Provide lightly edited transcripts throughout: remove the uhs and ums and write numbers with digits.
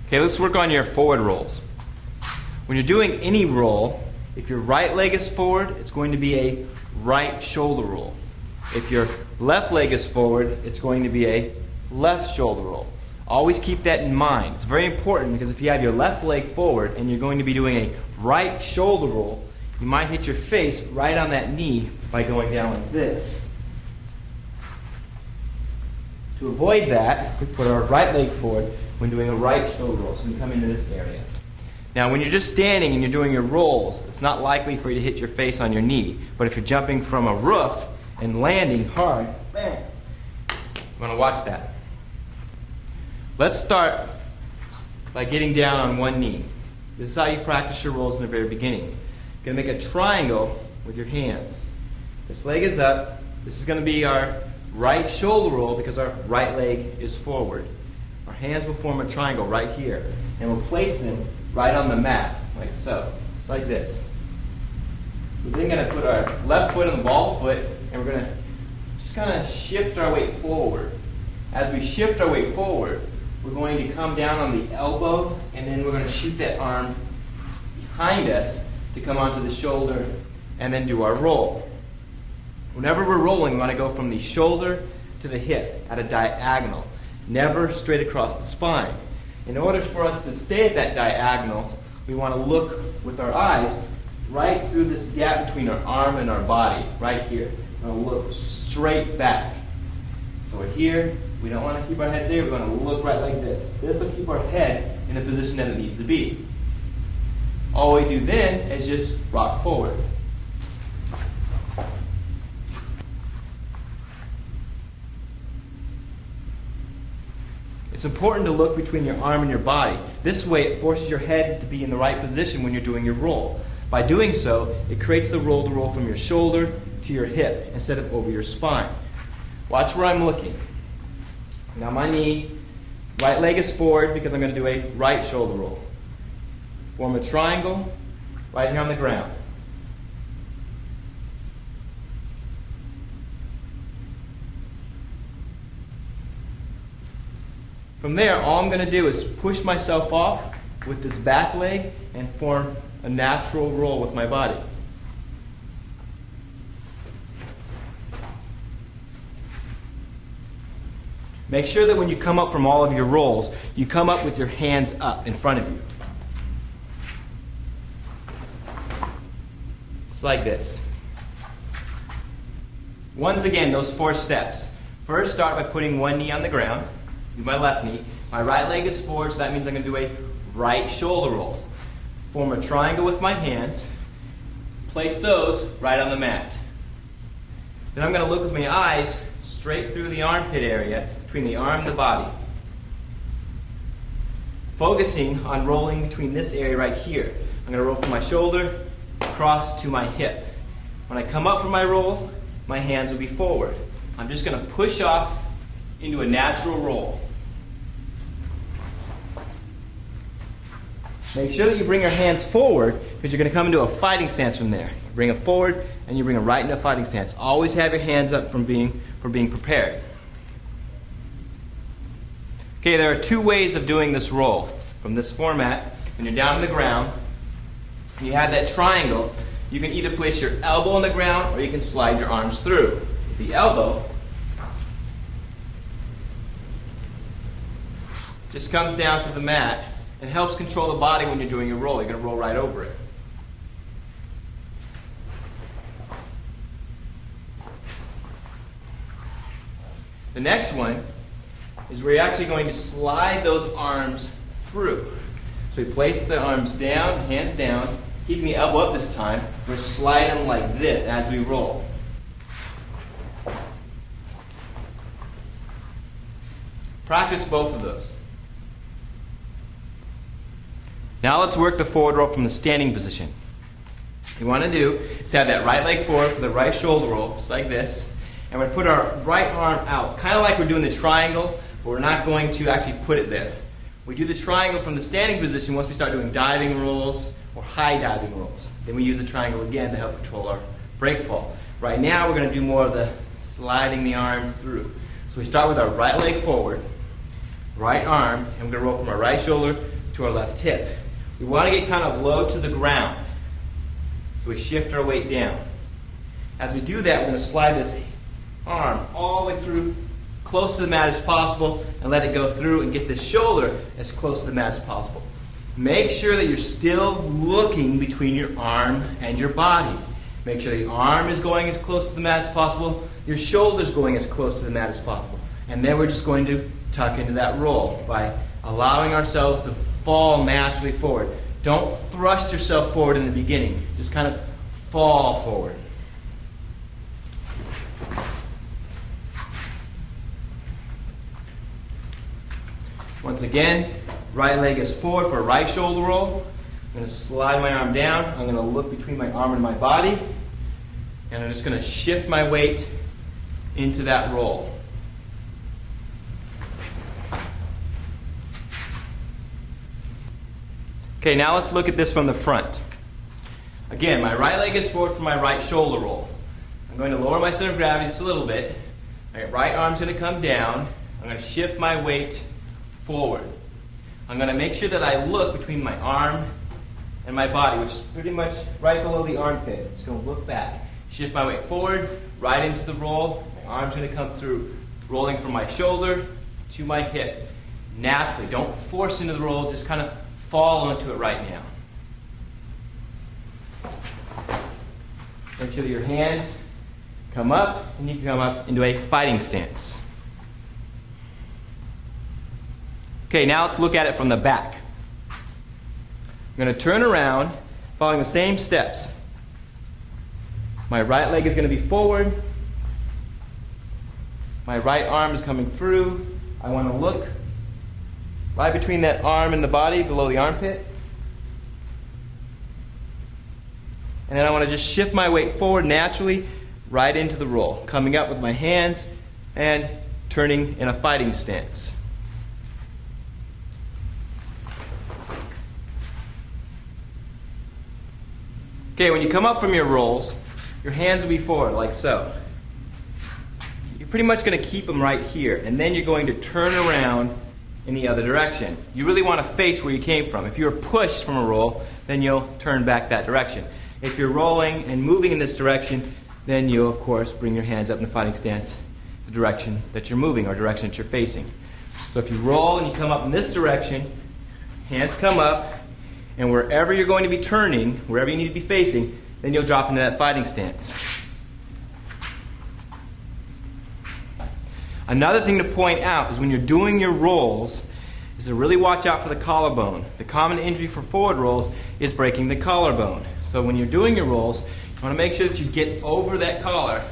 Okay, let's work on your forward rolls. When you're doing any roll, if your right leg is forward, it's going to be a right shoulder roll. If your left leg is forward, it's going to be a left shoulder roll. Always keep that in mind. It's very important because if you have your left leg forward and you're going to be doing a right shoulder roll, you might hit your face right on that knee by going down like this. To avoid that, we put our right leg forward when doing a right shoulder roll. So we come into this area. Now when you're just standing and you're doing your rolls, it's not likely for you to hit your face on your knee. But if you're jumping from a roof and landing hard, bam, you want to watch that. Let's start by getting down on one knee. This is how you practice your rolls in the very beginning. You're going to make a triangle with your hands. This leg is up. This is going to be our right shoulder roll because our right leg is forward. Our hands will form a triangle right here. And we'll place them right on the mat, like so. It's like this. We're then going to put our left foot on the ball foot, and we're going to just kind of shift our weight forward. As we shift our weight forward, we're going to come down on the elbow, and then we're going to shoot that arm behind us to come onto the shoulder, and then do our roll. Whenever we're rolling, we want to go from the shoulder to the hip at a diagonal, never straight across the spine. In order for us to stay at that diagonal, we want to look with our eyes right through this gap between our arm and our body, right here. We want to look straight back. So we're here. We don't want to keep our heads there. We want to look right like this. This will keep our head in the position that it needs to be. All we do then is just rock forward. It's important to look between your arm and your body. This way it forces your head to be in the right position when you're doing your roll. By doing so, it creates the roll to roll from your shoulder to your hip instead of over your spine. Watch where I'm looking. Now my knee, right leg is forward because I'm going to do a right shoulder roll. Form a triangle right here on the ground. From there, all I'm going to do is push myself off with this back leg and form a natural roll with my body. Make sure that when you come up from all of your rolls, you come up with your hands up in front of you. Just like this. Once again, those 4 steps. First, start by putting one knee on the ground. Do my left knee. My right leg is forward, so that means I'm going to do a right shoulder roll. Form a triangle with my hands. Place those right on the mat. Then I'm going to look with my eyes straight through the armpit area, between the arm and the body. Focusing on rolling between this area right here. I'm going to roll from my shoulder across to my hip. When I come up from my roll, my hands will be forward. I'm just going to push off into a natural roll. Make sure that you bring your hands forward because you're going to come into a fighting stance from there. You bring it forward and you bring it right into a fighting stance. Always have your hands up from being prepared. Okay, there are 2 ways of doing this roll. From this format, when you're down on the ground, you have that triangle. You can either place your elbow on the ground or you can slide your arms through. With the elbow, just comes down to the mat and helps control the body when you're doing your roll. You're going to roll right over it. The next one is where you're actually going to slide those arms through. So we place the arms down, hands down, keeping the elbow up this time. We're sliding them like this as we roll. Practice both of those. Now let's work the forward roll from the standing position. What you want to do is have that right leg forward for the right shoulder roll, just like this. And we're going to put our right arm out, kind of like we're doing the triangle, but we're not going to actually put it there. We do the triangle from the standing position once we start doing diving rolls or high diving rolls. Then we use the triangle again to help control our break fall. Right now we're going to do more of the sliding the arms through. So we start with our right leg forward. right arm, and we're going to roll from our right shoulder to our left hip. We want to get kind of low to the ground. So we shift our weight down. As we do that, we're going to slide this arm all the way through, close to the mat as possible, and let it go through and get the shoulder as close to the mat as possible. Make sure that you're still looking between your arm and your body. Make sure the arm is going as close to the mat as possible, your shoulder's going as close to the mat as possible. And then we're just going to tuck into that roll by allowing ourselves to fall naturally forward. Don't thrust yourself forward in the beginning. Just kind of fall forward. Once again, right leg is forward for a right shoulder roll. I'm going to slide my arm down. I'm going to look between my arm and my body. And I'm just going to shift my weight into that roll. Okay, now let's look at this from the front. Again, my right leg is forward for my right shoulder roll. I'm going to lower my center of gravity just a little bit. My right arm's going to come down. I'm going to shift my weight forward. I'm going to make sure that I look between my arm and my body, which is pretty much right below the armpit. It's going to look back. Shift my weight forward, right into the roll. My arm's going to come through, rolling from my shoulder to my hip. Naturally, don't force into the roll, just kind of fall into it right now. Make sure that your hands come up, and you can come up into a fighting stance. Okay, now let's look at it from the back. I'm going to turn around, following the same steps. My right leg is going to be forward. My right arm is coming through. I want to look right between that arm and the body, below the armpit. And then I want to just shift my weight forward naturally, right into the roll. Coming up with my hands and turning in a fighting stance. Okay, when you come up from your rolls, your hands will be forward, like so. You're pretty much going to keep them right here, and then you're going to turn around in the other direction. You really want to face where you came from. If you're pushed from a roll, then you'll turn back that direction. If you're rolling and moving in this direction, then you'll, of course, bring your hands up in a fighting stance, the direction that you're moving or direction that you're facing. So if you roll and you come up in this direction, hands come up, and wherever you're going to be turning, wherever you need to be facing, then you'll drop into that fighting stance. Another thing to point out is when you're doing your rolls is to really watch out for the collarbone. The common injury for forward rolls is breaking the collarbone. So when you're doing your rolls, you want to make sure that you get over that collar,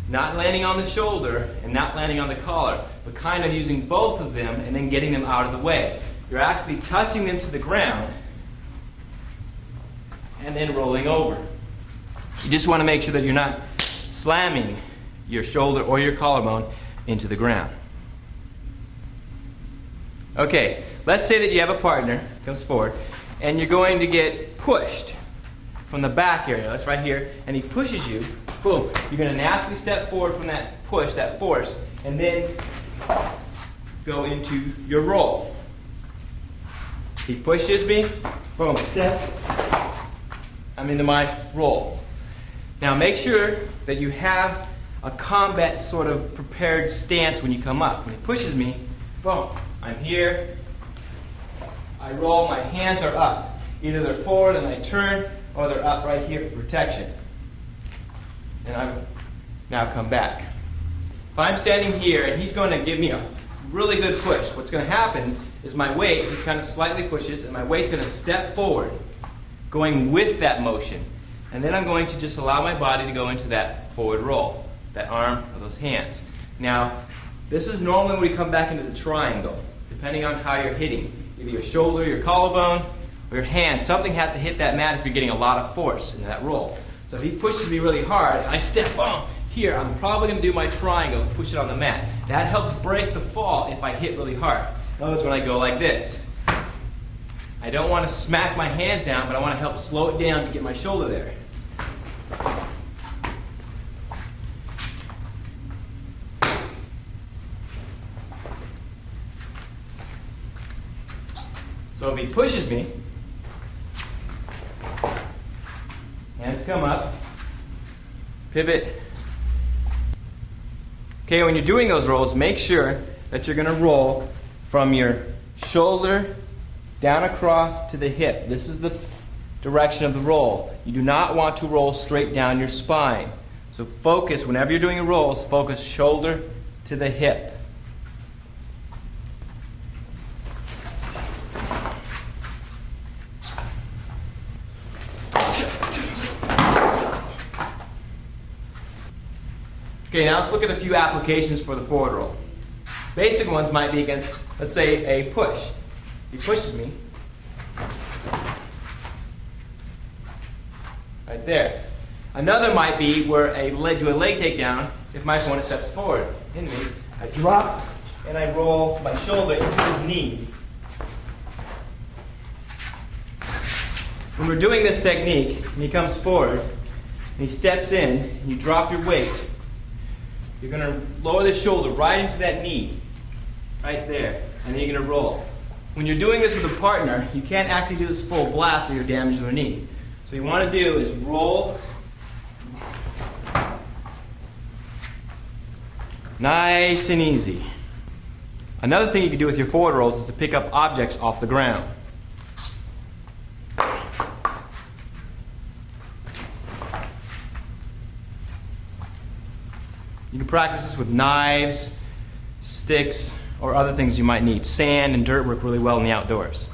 not landing on the shoulder and not landing on the collar, but kind of using both of them and then getting them out of the way. You're actually touching them to the ground and then rolling over. You just want to make sure that you're not slamming your shoulder or your collarbone into the ground. Okay, let's say that you have a partner, comes forward, and you're going to get pushed from the back area, that's right here, and he pushes you, boom, you're going to naturally step forward from that push, that force, and then go into your roll. He pushes me, boom, step, I'm into my roll. Now make sure that you have a combat sort of prepared stance when you come up. When he pushes me, boom, I'm here, I roll, my hands are up. Either they're forward and I turn, or they're up right here for protection. And I now come back. If I'm standing here and he's going to give me a really good push, what's going to happen is my weight, he kind of slightly pushes, and my weight's going to step forward, going with that motion. And then I'm going to just allow my body to go into that forward roll. That arm or those hands. Now, this is normally when we come back into the triangle, depending on how you're hitting. Either your shoulder, your collarbone, or your hand. Something has to hit that mat if you're getting a lot of force in that roll. So if he pushes me really hard and I step here, I'm probably going to do my triangle and push it on the mat. That helps break the fall if I hit really hard. In other words, when I go like this, I don't want to smack my hands down, but I want to help slow it down to get my shoulder there. So if he pushes me, hands come up, pivot. Okay, when you're doing those rolls, make sure that you're going to roll from your shoulder down across to the hip. This is the direction of the roll. You do not want to roll straight down your spine. So focus, whenever you're doing your rolls, focus shoulder to the hip. Okay, now let's look at a few applications for the forward roll. Basic ones might be against, let's say, a push. He pushes me. Right there. Another might be where do a leg takedown if my opponent steps forward into me. I drop and I roll my shoulder into his knee. When we're doing this technique, and he comes forward, and he steps in, and you drop your weight, you're going to lower the shoulder right into that knee, right there, and then you're going to roll. When you're doing this with a partner, you can't actually do this full blast or you're damaging your knee. So what you want to do is roll. Nice and easy. Another thing you can do with your forward rolls is to pick up objects off the ground. You can practice this with knives, sticks, or other things you might need. Sand and dirt work really well in the outdoors.